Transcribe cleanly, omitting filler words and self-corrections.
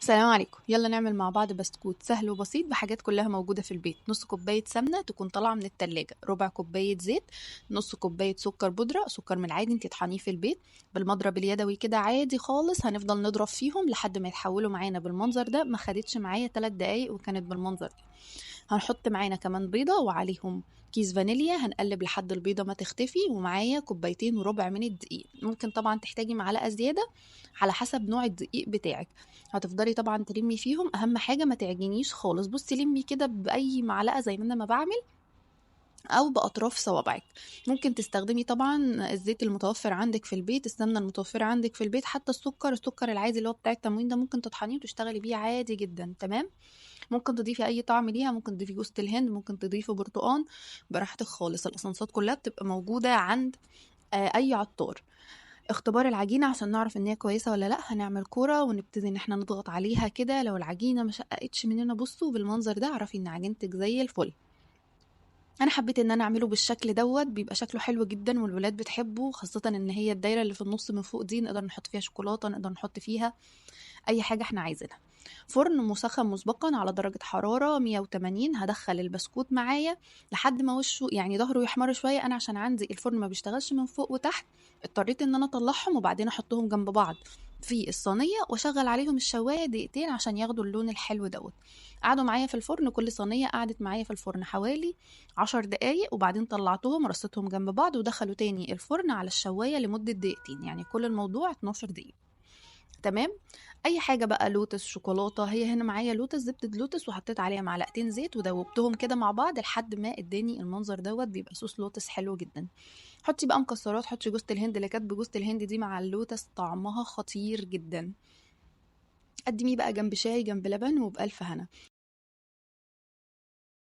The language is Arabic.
السلام عليكم. يلا نعمل مع بعض بسكوت سهل وبسيط بحاجات كلها موجودة في البيت. نص كوباية سمنة تكون طالعة من التلاجة، ربع كوباية زيت، نص كوباية سكر بودرة، سكر من العادي انت تطحنيه في البيت بالمضرب اليدوي كده عادي خالص. هنفضل نضرب فيهم لحد ما يتحولوا معانا بالمنظر ده. ما خدتش معايا 3 دقايق وكانت بالمنظر ده. هنحط معانا كمان بيضة وعليهم كيس فانيليا، هنقلب لحد البيضة ما تختفي. ومعايا كوبايتين وربع من الدقيق، ممكن طبعا تحتاجي معلقة زيادة على حسب نوع الدقيق بتاعك. هتفضلي طبعا تلمي فيهم، اهم حاجة ما تعجنيش خالص. بصي لمي كده بأي معلقة زي ما انا ما بعمل او باطراف صوابعك. ممكن تستخدمي طبعا الزيت المتوفر عندك في البيت، السمنه المتوفره عندك في البيت، حتى السكر العادي اللي هو بتاع التموين ده ممكن تطحنيه وتشتغلي بيه عادي جدا. تمام. ممكن تضيفي اي طعم ليها، ممكن تضيفي جوز الهند، ممكن تضيفي برتقان، براحتك خالص. الاصنصات كلها بتبقى موجوده عند اي عطار. اختبار العجينه عشان نعرف ان هي كويسه ولا لا، هنعمل كوره ونبتدي ان احنا نضغط عليها كده. لو العجينه ما شققتش مننا بصوا بالمنظر ده، اعرفي ان عجينتك زي الفل. انا حبيت ان انا اعمله بالشكل دوت، بيبقى شكله حلو جدا والولاد بتحبه، خاصه ان هي الدايره اللي في النص من فوق دي نقدر نحط فيها شوكولاته، نقدر نحط فيها اي حاجه احنا عايزينها. فرن مسخن مسبقا على درجه حراره 180. هدخل البسكوت معايا لحد ما وشه يعني ظهره يحمر شويه. انا عشان عندي الفرن ما بيشتغلش من فوق وتحت، اضطريت ان انا اطلعهم وبعدين احطهم جنب بعض في الصينيه واشغل عليهم الشوايه دقيقتين عشان ياخدوا اللون الحلو دوت. قعدوا معايا في الفرن، كل صينيه قعدت معايا في الفرن حوالي 10 دقايق، وبعدين طلعتهم رصيتهم جنب بعض ودخلوا تاني الفرن على الشوايه لمده دقيقتين، يعني كل الموضوع 12 دقيقه. تمام. اي حاجه بقى، لوتس، شوكولاته، هي هنا معايا لوتس، زبده لوتس، وحطيت عليها معلقتين زيت ودوبتهم كده مع بعض لحد ما اداني المنظر دوت. بيبقى صوص لوتس حلو جدا. حطي بقى مكسرات، حطي جوز الهند اللي كانت بجوز الهند دي مع اللوتس، طعمها خطير جدا. قدميه بقى جنب شاي، جنب لبن، وبألف هنا.